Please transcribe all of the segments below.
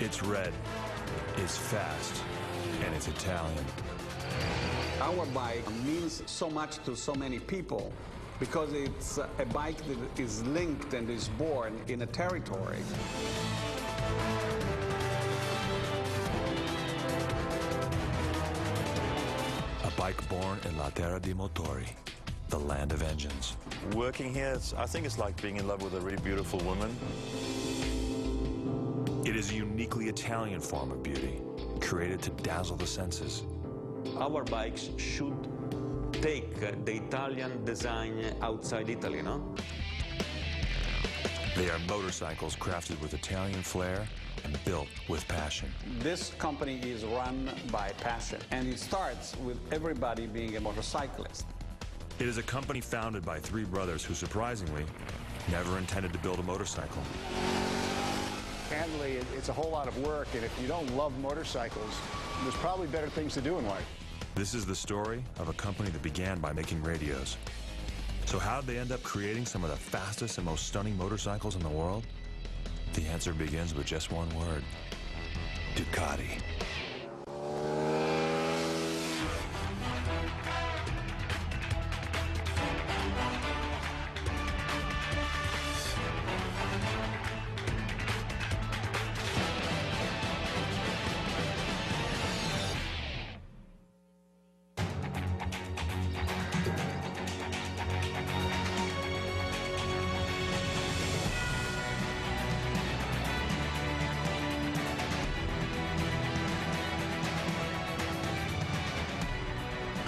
It's red, it's fast, and it's Italian. Our bike means so much to so many people because it's a bike that is linked and is born in a territory. A bike born in La Terra dei Motori, the land of engines. Working here, I think it's like being in love with a really beautiful woman. It is a uniquely Italian form of beauty, created to dazzle the senses. Our bikes should take the Italian design outside Italy, no? They are motorcycles crafted with Italian flair and built with passion. This company is run by passion, and it starts with everybody being a motorcyclist. It is a company founded by three brothers who, surprisingly, never intended to build a motorcycle. Candidly, it's a whole lot of work, and if you don't love motorcycles, there's probably better things to do in life. This is the story of a company that began by making radios. So how'd they end up creating some of the fastest and most stunning motorcycles in the world? The answer begins with just one word: Ducati.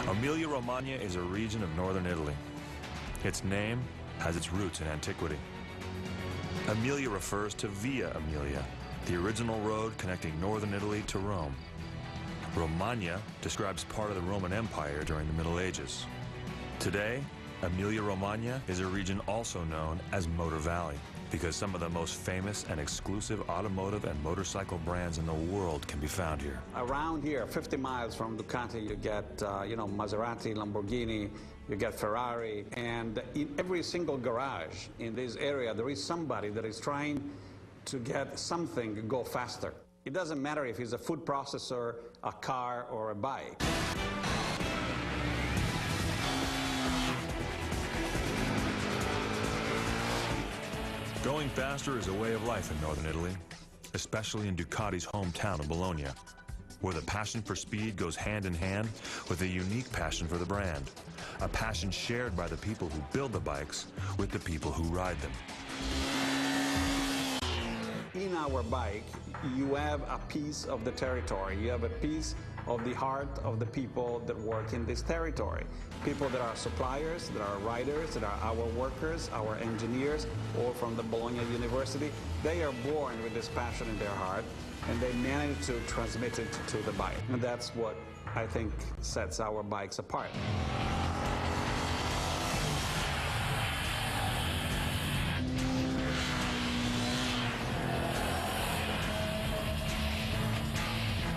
Emilia-Romagna is a region of northern Italy. Its name has its roots in antiquity. Emilia refers to Via Emilia, the original road connecting northern Italy to Rome. Romagna describes part of the Roman Empire during the Middle Ages. Today, Emilia-Romagna is a region also known as Motor Valley, because some of the most famous and exclusive automotive and motorcycle brands in the world can be found here. Around here, 50 miles from Ducati, you get, Maserati, Lamborghini, you get Ferrari, and in every single garage in this area, there is somebody that is trying to get something go faster. It doesn't matter if it's a food processor, a car, or a bike. Going faster is a way of life in northern Italy, especially in Ducati's hometown of Bologna, where the passion for speed goes hand in hand with a unique passion for the brand, a passion shared by the people who build the bikes with the people who ride them. In our bike, you have a piece of the territory. You have a piece of the heart of the people that work in this territory. People that are suppliers, that are riders, that are our workers, our engineers, all from the Bologna University. They are born with this passion in their heart, and they manage to transmit it to the bike. And that's what I think sets our bikes apart.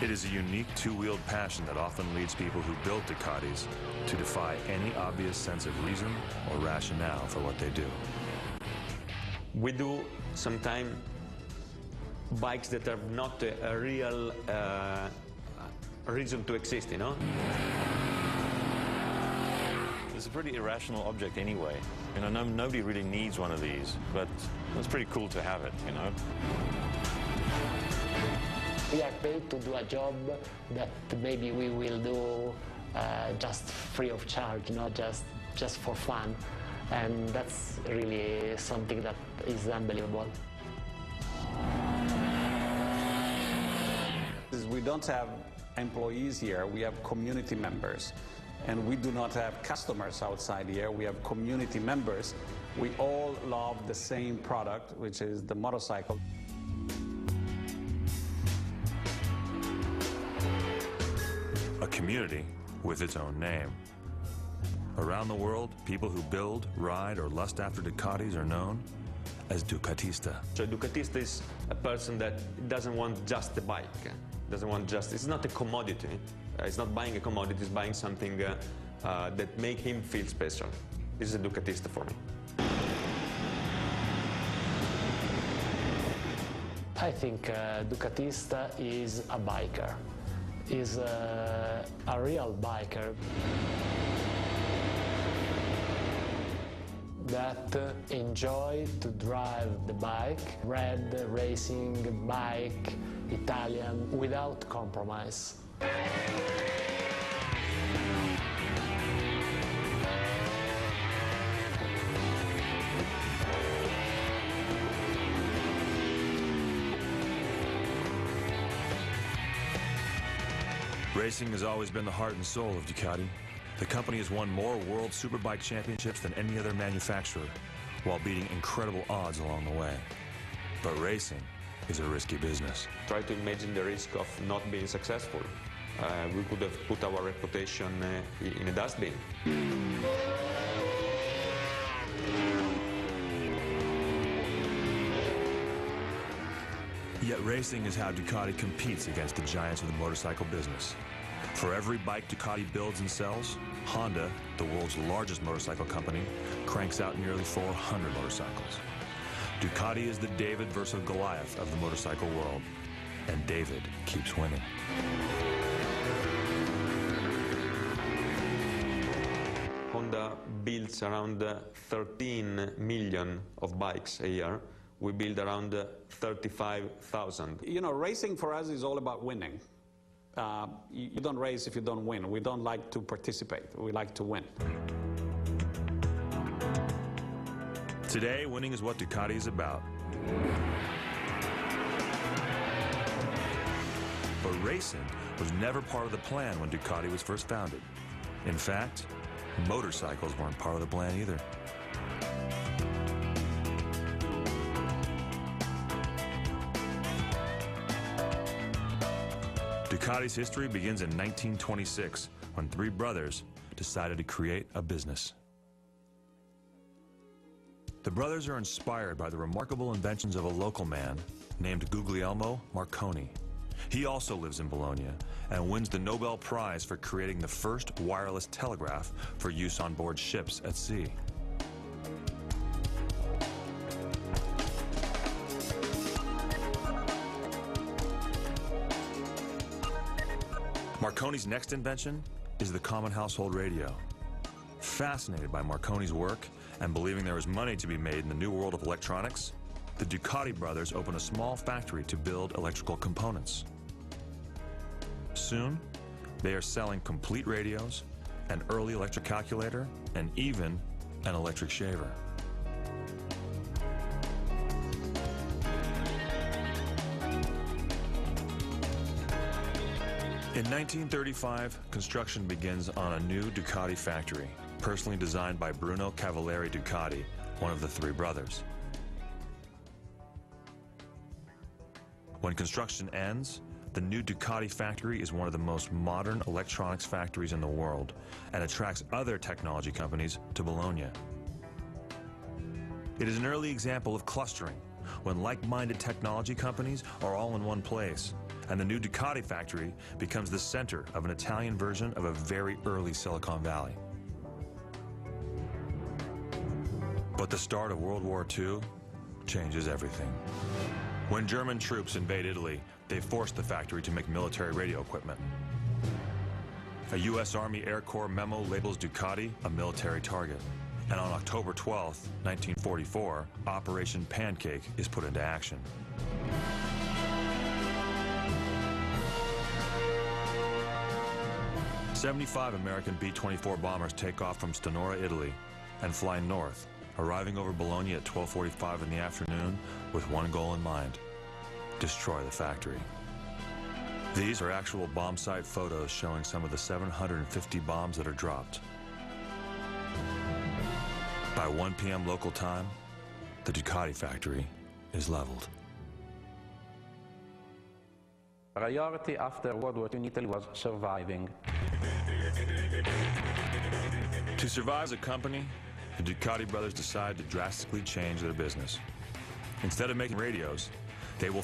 It is a unique two-wheeled passion that often leads people who build Ducatis to defy any obvious sense of reason or rationale for what they do. We do sometimes bikes that are not a real reason to exist, you know? It's a pretty irrational object anyway. You know, nobody really needs one of these, but it's pretty cool to have it, you know? We are paid to do a job that maybe we will do just free of charge, not just for fun. And that's really something that is unbelievable. We don't have employees here, we have community members. And we do not have customers outside here, we have community members. We all love the same product, which is the motorcycle. A community with its own name. Around the world, people who build, ride, or lust after Ducatis are known as Ducatista. So Ducatista is a person that doesn't want just a bike, it's not a commodity. It's not buying a commodity, it's buying something that make him feel special. This is a Ducatista for me. I think Ducatista is a biker, is a real biker that enjoy to drive the bike, red racing bike, Italian, without compromise. Racing has always been the heart and soul of Ducati. The company has won more World Superbike Championships than any other manufacturer, while beating incredible odds along the way. But racing is a risky business. Try to imagine the risk of not being successful. We could have put our reputation in a dustbin. Yet racing is how Ducati competes against the giants of the motorcycle business. For every bike Ducati builds and sells, Honda, the world's largest motorcycle company, cranks out nearly 400 motorcycles. Ducati is the David versus Goliath of the motorcycle world, and David keeps winning. Honda builds around 13 million of bikes a year. We build around 35,000. You know, racing for us is all about winning. You don't race if you don't win. We don't like to participate. We like to win. Today, winning is what Ducati is about. But racing was never part of the plan when Ducati was first founded. In fact, motorcycles weren't part of the plan either. Ducati's history begins in 1926, when three brothers decided to create a business. The brothers are inspired by the remarkable inventions of a local man named Guglielmo Marconi. He also lives in Bologna and wins the Nobel Prize for creating the first wireless telegraph for use on board ships at sea. Marconi's next invention is the common household radio. Fascinated by Marconi's work and believing there was money to be made in the new world of electronics, the Ducati brothers open a small factory to build electrical components. Soon, they are selling complete radios, an early electric calculator, and even an electric shaver. In 1935, construction begins on a new Ducati factory, personally designed by Bruno Cavalieri Ducati, one of the three brothers. When construction ends, the new Ducati factory is one of the most modern electronics factories in the world and attracts other technology companies to Bologna. It is an early example of clustering, when like-minded technology companies are all in one place, and the new Ducati factory becomes the center of an Italian version of a very early Silicon Valley. But the start of World War II changes everything. When German troops invade Italy, they force the factory to make military radio equipment. A U.S. Army Air Corps memo labels Ducati a military target. And on October 12, 1944, Operation Pancake is put into action. "75 American B-24 bombers take off from Stanora, Italy, and fly north, arriving over Bologna at 12:45 in the afternoon with one goal in mind: destroy the factory." These are actual bomb site photos showing some of the 750 bombs that are dropped. By 1 p.m. local time, the Ducati factory is leveled. Priority after World War II in Italy was surviving. To survive as a company, the Ducati brothers decide to drastically change their business. Instead of making radios, they will